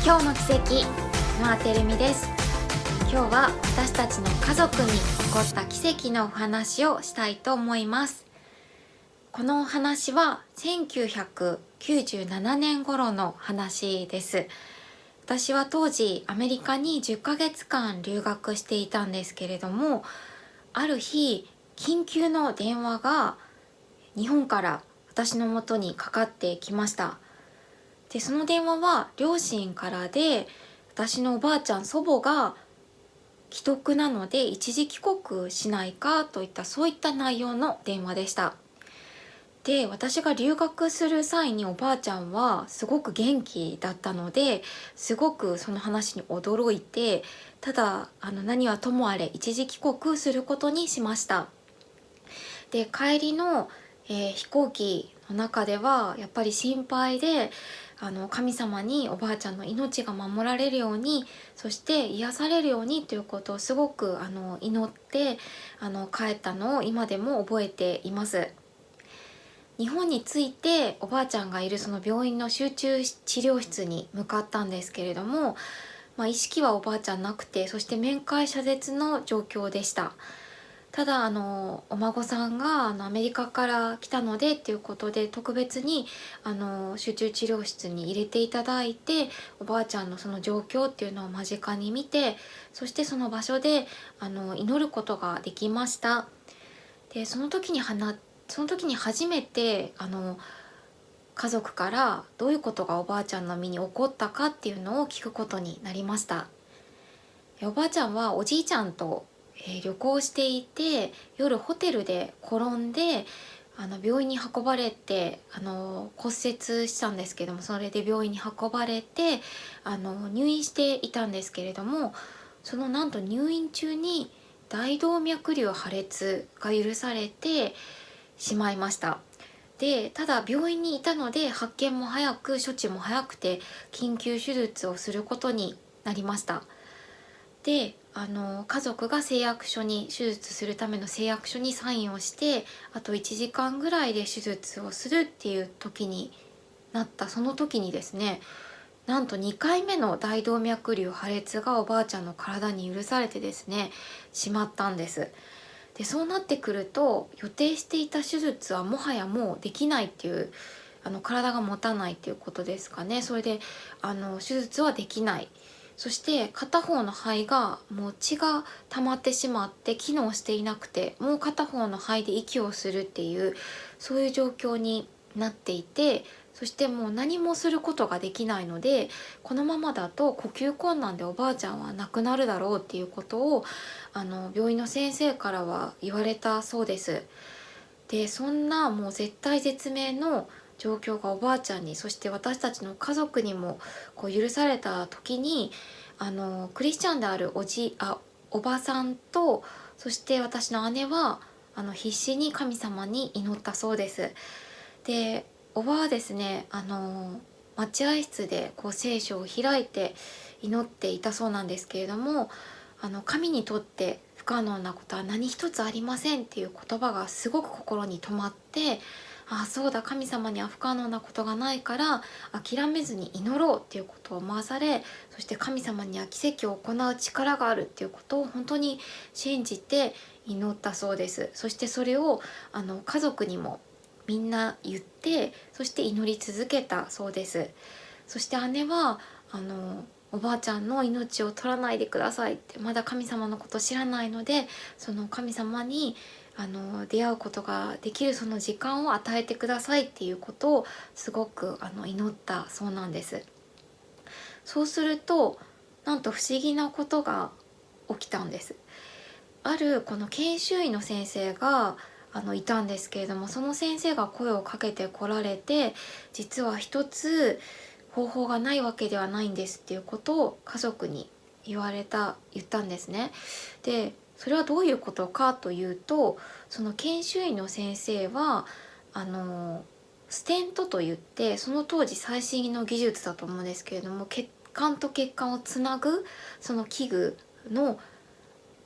今日の奇跡のあてるみです。今日は私たちの家族に起こった奇跡のお話をしたいと思います。このお話は1997年頃の話です。私は当時アメリカに10ヶ月間留学していたんですけれども、ある日緊急の電話が日本から私の元にかかってきました。でその電話は両親からで、私のおばあちゃん祖母が危篤なので一時帰国しないかといったそういった内容の電話でした。で私が留学する際におばあちゃんはすごく元気だったので、すごくその話に驚いて、ただ何はともあれ一時帰国することにしました。で帰りの、飛行機の中ではやっぱり心配で、神様におばあちゃんの命が守られるように、そして癒されるようにということをすごく祈って帰ったのを今でも覚えています。日本に着いておばあちゃんがいるその病院の集中治療室に向かったんですけれども、意識はおばあちゃんなくて、そして面会謝絶の状況でした。ただお孫さんがアメリカから来たのでっていうことで、特別に集中治療室に入れていただいて、おばあちゃんのその状況っていうのを間近に見て、そしてその場所で祈ることができました。でその時に初めて家族からどういうことがおばあちゃんの身に起こったかっていうのを聞くことになりました。おばあちゃんはおじいちゃんと旅行していて、夜ホテルで転んで病院に運ばれて骨折したんですけども、それで病院に運ばれて入院していたんですけれども、そのなんと入院中に大動脈瘤破裂が許されてしまいました。でただ病院にいたので発見も早く処置も早くて緊急手術をすることになりました。で家族が誓約書に、手術するための誓約書にサインをして、あと1時間ぐらいで手術をするっていう時になったその時にですね、なんと2回目の大動脈瘤破裂がおばあちゃんの体に許されてですねしまったんです。でそうなってくると、予定していた手術はもはやもうできないっていう、体が持たないっていうことですかね。それで手術はできない。そして片方の肺がもう血が溜まってしまって機能していなくて、もう片方の肺で息をするっていう、そういう状況になっていて、そしてもう何もすることができないので、このままだと呼吸困難でおばあちゃんは亡くなるだろうっていうことを病院の先生からは言われたそうです。でそんなもう絶体絶命の状況がおばあちゃんに、そして私たちの家族にも許された時に、クリスチャンであるおばさんと、そして私の姉は必死に神様に祈ったそうです。でおばはですね待合室で聖書を開いて祈っていたそうなんですけれども、神にとって不可能なことは何一つありませんっていう言葉がすごく心に留まって、ああそうだ、神様には不可能なことがないから諦めずに祈ろうっていうことを思わされ、そして神様には奇跡を行う力があるっていうことを本当に信じて祈ったそうです。そしてそれを家族にもみんな言って、そして祈り続けたそうです。そして姉はおばあちゃんの命を取らないでくださいって、まだ神様のこと知らないので、その神様に出会うことができるその時間を与えてくださいっていうことをすごく祈ったそうなんです。そうするとなんと不思議なことが起きたんです。あるこの研修医の先生がいたんですけれども、その先生が声をかけてこられて、実は一つ方法がないわけではないんですっていうことを家族に言ったんですね。でそれはどういうことかというと、その研修医の先生はステントといって、その当時最新の技術だと思うんですけれども、血管と血管をつなぐその器具の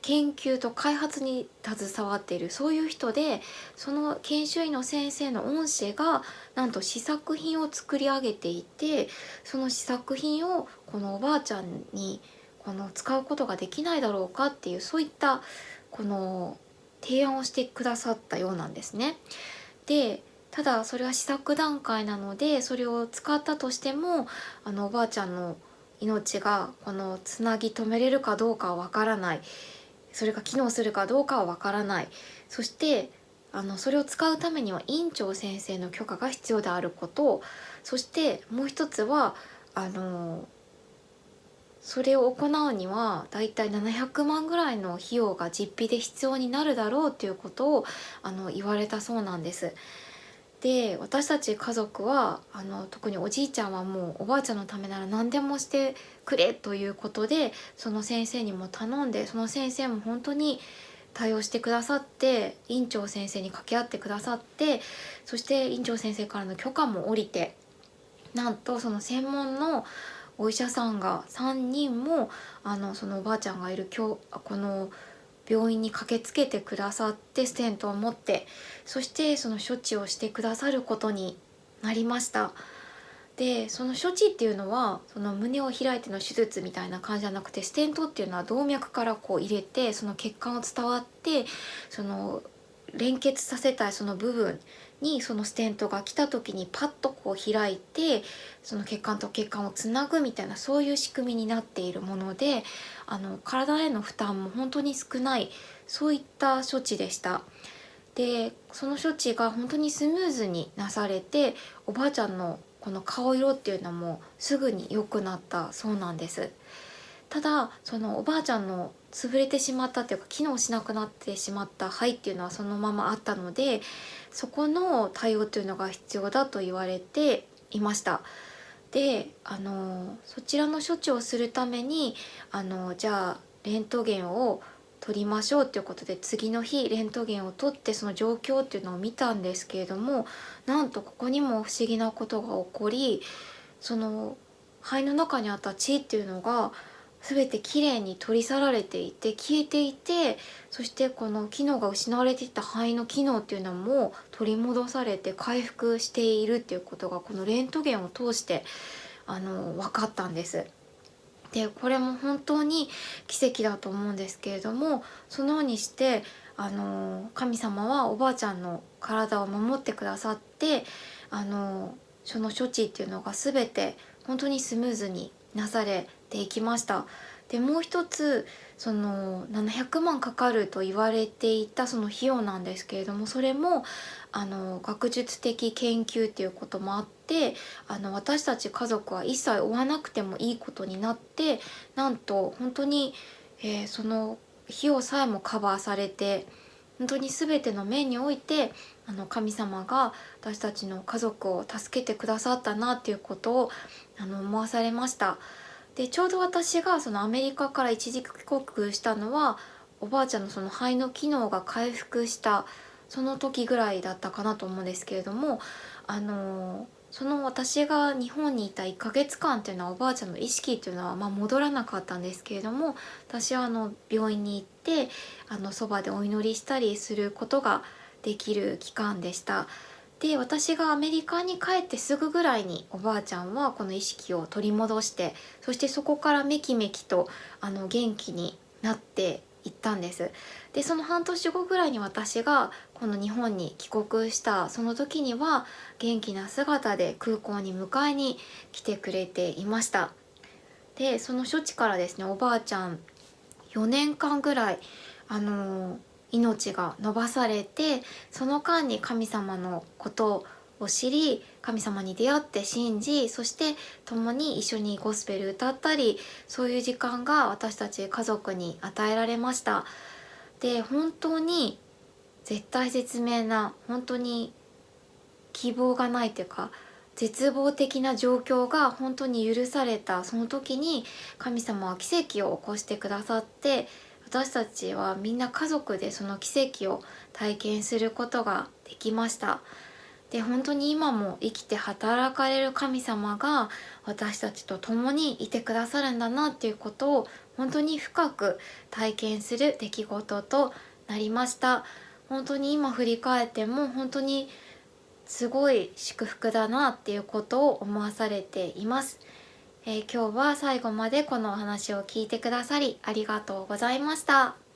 研究と開発に携わっているそういう人で、その研修医の先生の恩師がなんと試作品を作り上げていて、その試作品をこのおばあちゃんに使うことができないだろうかっていう、そういったこの提案をしてくださったようなんですね。でただそれは試作段階なので、それを使ったとしてもおばあちゃんの命がつなぎ止めれるかどうかはわからない、それが機能するかどうかはわからない、そしてそれを使うためには院長先生の許可が必要であること、そしてもう一つはそれを行うにはだいたい700万ぐらいの費用が実費で必要になるだろうということを言われたそうなんです。で私たち家族は特におじいちゃんはもうおばあちゃんのためなら何でもしてくれということで、その先生にも頼んで、その先生も本当に対応してくださって、院長先生に掛け合ってくださって、そして院長先生からの許可も下りて、なんとその専門のお医者さんが3人もそのおばあちゃんがいるこの病院に駆けつけてくださって、ステントを持って、そしてその処置をしてくださることになりました。でその処置っていうのはその胸を開いての手術みたいな感じじゃなくて、ステントっていうのは動脈から入れて、その血管を伝わって、その連結させたいその部分にそのステントが来た時にパッと開いて、その血管と血管をつなぐみたいな、そういう仕組みになっているもので、体への負担も本当に少ない、そういった処置でした。でその処置が本当にスムーズになされて、おばあちゃんのこの顔色っていうのもすぐに良くなったそうなんです。ただそのおばあちゃんの潰れてしまったっていうか、機能しなくなってしまった肺っていうのはそのままあったので、そこの対応というのが必要だと言われていました。でそちらの処置をするためにじゃあレントゲンを取りましょうということで、次の日レントゲンを取ってその状況っていうのを見たんですけれども、なんとここにも不思議なことが起こり、その肺の中にあった血っていうのが全てきれいに取り去られていて消えていて、そしてこの機能が失われていた肺の機能っていうのも取り戻されて回復しているっていうことが、このレントゲンを通して分かったんです。でこれも本当に奇跡だと思うんですけれども、そのようにして神様はおばあちゃんの体を守ってくださって、その処置っていうのが全て本当にスムーズになされていきました。でもう一つその700万かかると言われていたその費用なんですけれども、それも学術的研究っていうこともあって、私たち家族は一切負わなくてもいいことになって、なんと本当に、その費用さえもカバーされて、本当に全ての面において神様が私たちの家族を助けてくださったなっていうことを思わされました。でちょうど私がそのアメリカから一時帰国したのは、おばあちゃんのその肺の機能が回復したその時ぐらいだったかなと思うんですけれども、その私が日本にいた1ヶ月間っていうのはおばあちゃんの意識っていうのは戻らなかったんですけれども、私は病院に行ってそばでお祈りしたりすることができる期間でした。で私がアメリカに帰ってすぐぐらいにおばあちゃんはこの意識を取り戻して、そしてそこからめきめきと元気になっていったんです。でその半年後ぐらいに私がこの日本に帰国したその時には元気な姿で空港に迎えに来てくれていました。でその処置からですね、おばあちゃん4年間ぐらい命が延ばされて、その間に神様のことを知り、神様に出会って信じ、そして共に一緒にゴスペル歌ったり、そういう時間が私たち家族に与えられました。で本当に絶対絶命な、本当に希望がないというか絶望的な状況が本当に許されたその時に、神様は奇跡を起こしてくださって、私たちはみんな家族でその奇跡を体験することができました。で本当に今も生きて働かれる神様が私たちと共にいてくださるんだなっていうことを本当に深く体験する出来事となりました。本当に今振り返っても本当にすごい祝福だなっていうことを思わされています。今日は最後までこのお話を聞いてくださりありがとうございました。